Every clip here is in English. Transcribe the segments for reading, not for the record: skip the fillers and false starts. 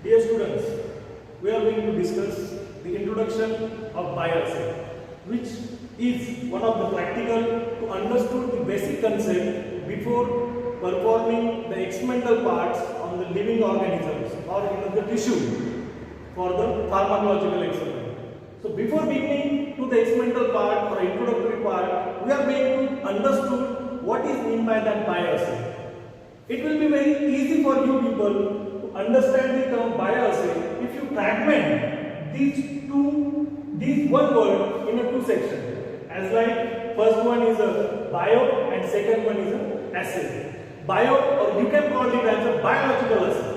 Dear students, we are going to discuss the introduction of bioassay, which is one of the practical to understand the basic concept before performing the experimental parts on the living organisms or in the tissue for the pharmacological experiment. So before beginning to the experimental part or introductory part, we are going to understand what is meant by that bioassay. It will be very easy for you people to understand the term bioassay if you fragment these one word in a two section. As like first one is a bio and second one is a assay. Bio, or you can call it as a biological assay,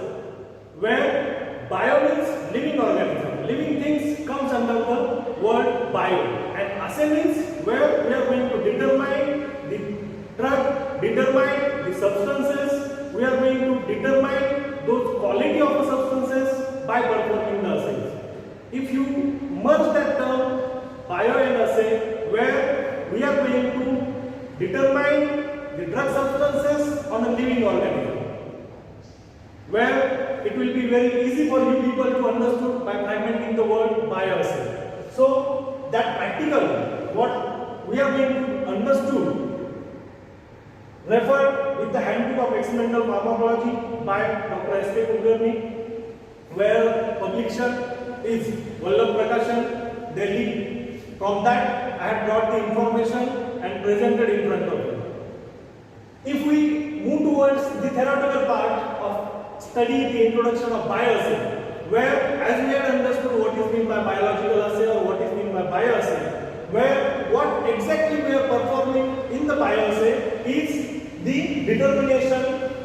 where bio means living organism. Living things comes under the word bio, and assay means where we are going to determine the drug, determine the substances, we are going to determine those quality of the substances by performing the assays. If you merge that term bio and assay, where we are going to determine the drug substances on a living organism, where it will be very easy for you people to understand by fragmenting the word bioassay. So that practical what we are going to understand referred with the Handbook of Experimental Pharmacology by Dr. S.K. Kulkarni, where publication is Vallabh Prakashan, Delhi. From that I have brought the information and presented in front of you. If we move towards the theoretical part of study the introduction of bioassay, where as we have understood what is meant by biological assay or what is meant by bioassay, where what exactly we are performing in the bioassay is the determination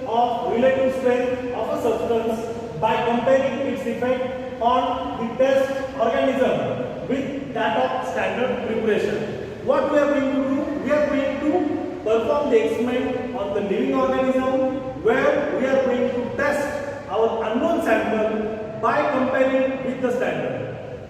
of relative strength of a substance by comparing its effect on the test organism with that of standard preparation. What we are going to do? We are going to perform the experiment on the living organism, where we are going to test our unknown sample by comparing with the standard,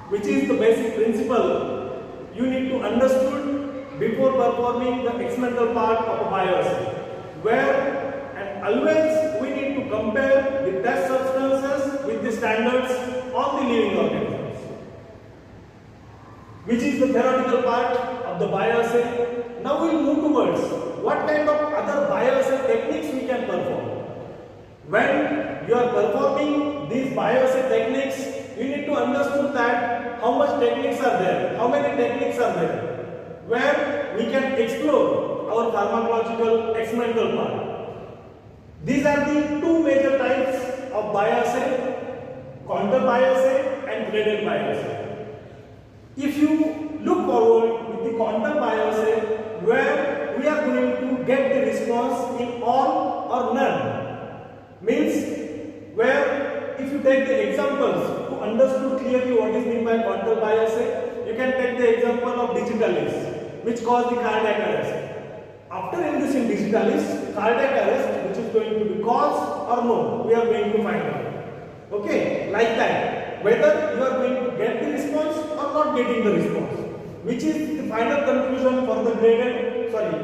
which is the basic principle you need to understood before performing the experimental part of a bioassay, where and always we need to compare the test substances with the standards on the living organisms, which is the theoretical part of the bioassay. Now we will move towards what kind of other bioassay techniques we can perform. When you are performing these bioassay techniques, you need to understand that how much techniques are there, how many techniques are there, where we can explore our pharmacological experimental part. These are the two major types of bioassay: counter bioassay and graded bioassay. If you look forward with the counter bioassay, where we are going to get the response in all or none, means where if you take the examples to understand clearly what is meant by counter bioassay, you can take the example of digitalis, which cause the cardiac arrest. After inducing digitalis, cardiac arrest, which is going to be caused or no, we are going to find out. Okay, like that, whether you are going to get the response or not getting the response, which is the final conclusion for the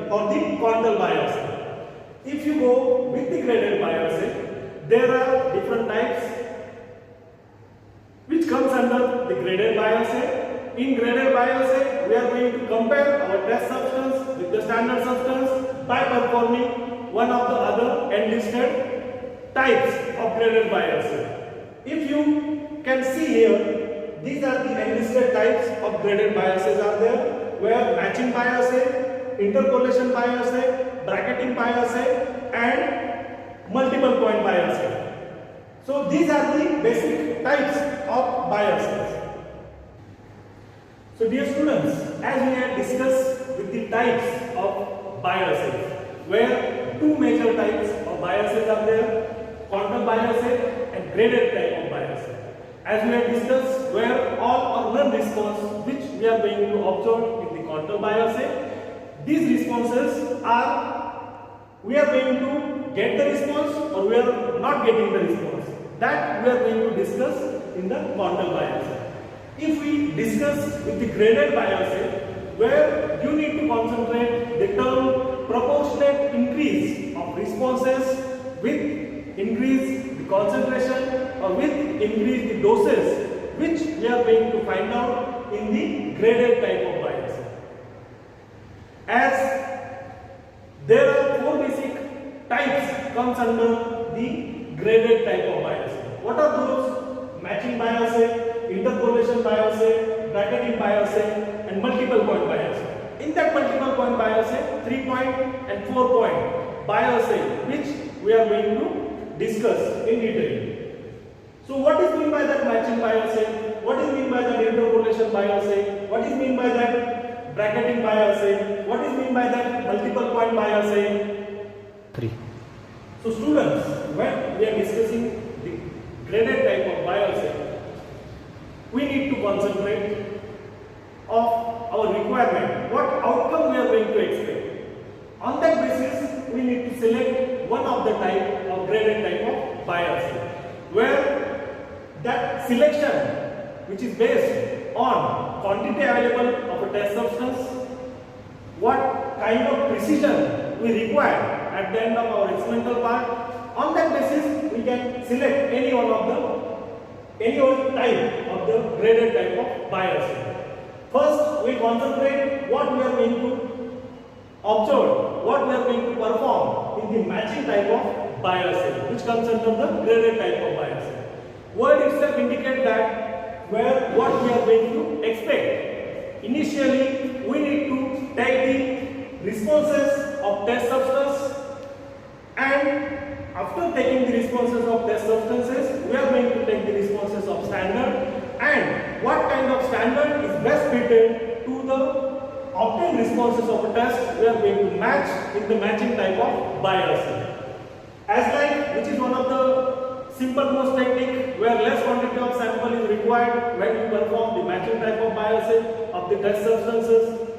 for the counter bioassay. If you go with the graded bioassay, there are different types which comes under the graded bioassay. In graded bioassay, we are going to compare our test substance with the standard substance by performing one of the other enlisted types of graded bioassay. If you can see here, these are the enlisted types of graded bioassays are there, where matching bioassay, interpolation bioassay, bracketing bioassay, and multiple point bioassay. So these are the basic types of bioassays. So dear students, as we have discussed with the types of bioassays, where two major types of bioassays are there: counter bioassay and graded type of bioassay. As we have discussed, where all or none response which we are going to observe in the counter bioassay, these responses are we are going to get the response or we are not getting the response. That we are going to discuss in the counter bioassay. If we discuss with the graded bioassay, where you need to concentrate the term proportionate increase of responses with increase the concentration or with increase the doses, which we are going to find out in the graded type of bioassay. As there are four basic types comes under the graded type of bioassay. What are those? Matching bioassay, interpolation bioassay, bracketing bioassay, and multiple point bioassay. In that multiple point bioassay, 3-point and 4-point bioassay, which we are going to discuss in detail. So what is meant by that matching bioassay? What is meant by that interpolation bioassay? What is meant by that bracketing bioassay? What is meant by that multiple point bioassay? 3. So students, when we are discussing the graded type of bioassay, we need to concentrate of our requirement, what outcome we are going to expect. On that basis, we need to select one of the type of graded type of bioassay, where that selection, which is based on quantity available of a test substance, what kind of precision we require at the end of our experimental part. On that basis, we can select any one type of the graded type of bioassay. First, we concentrate what we are going to observe, what we are going to perform in the matching type of bioassay, which comes under the graded type of bioassay. Word itself indicates that what we are going to expect. Initially, we need to take the responses of test substance, and after taking the responses of test substances, we are going to take the responses of standard, and what kind of standard is best fitted to the obtained responses of a test, we are going to match in the matching type of bioassay. As like, which is one of the simple most technique where less quantity of sample is required when you perform the matching type of bioassay of the test substances.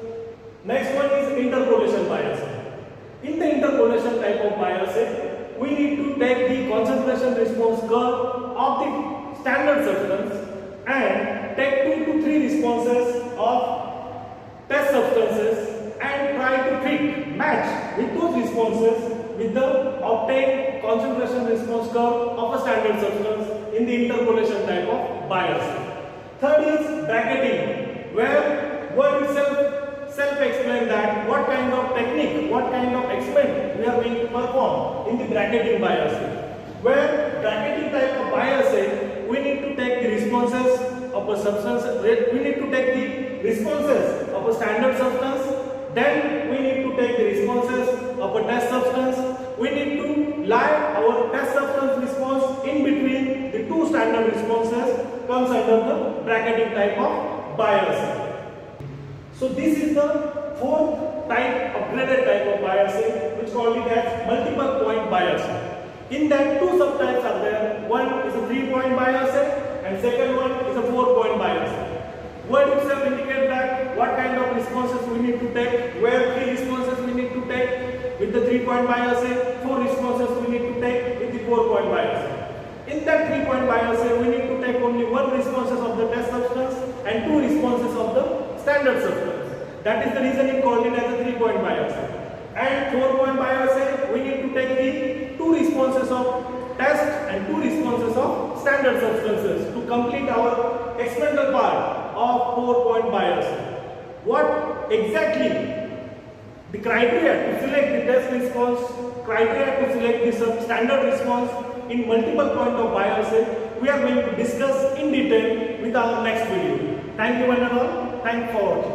Next one is interpolation bioassay. In the interpolation type of bioassay, we need to take the concentration response curve of the standard substance and take 2 to 3 responses of test substances and try to match with those responses with the obtained concentration response curve of a standard substance in the interpolation type of bioassay. Third is bracketing, where word itself self-explain that what kind of technique, what kind of experiment we are going to perform in the bracketing bioassay. Where bracketing type of bioassay, we need to take the responses of a substance, we need to take the responses of a standard substance, then we need to take the responses of a test substance, we need to lie our test substance response in between the two standard responses, comes under the bracketing type of bioassay. So this is the fourth type of graded type of bioassay, which called it as multiple point bioassay. In that, two subtypes are there. One is a 3-point bioassay and second one is a 4-point bioassay. Word itself indicates that what kind of responses we need to take, where 3 responses we need to take with the 3-point bioassay, 4 responses we need to take with the 4-point bioassay. In that 3-point bioassay, we need to take only 1 responses of the test substance and 2 responses of the standard substance. That is the reason it called it as a 3-point bioassay. And 4-point bioassay, we need to take the 2 responses of test and 2 responses of standard substances to complete our experimental part of 4-point bioassay. What exactly the criteria to select the test response, criteria to select the standard response in multiple point of bioassay, we are going to discuss in detail with our next video. Thank you one and all. Thanks for watching.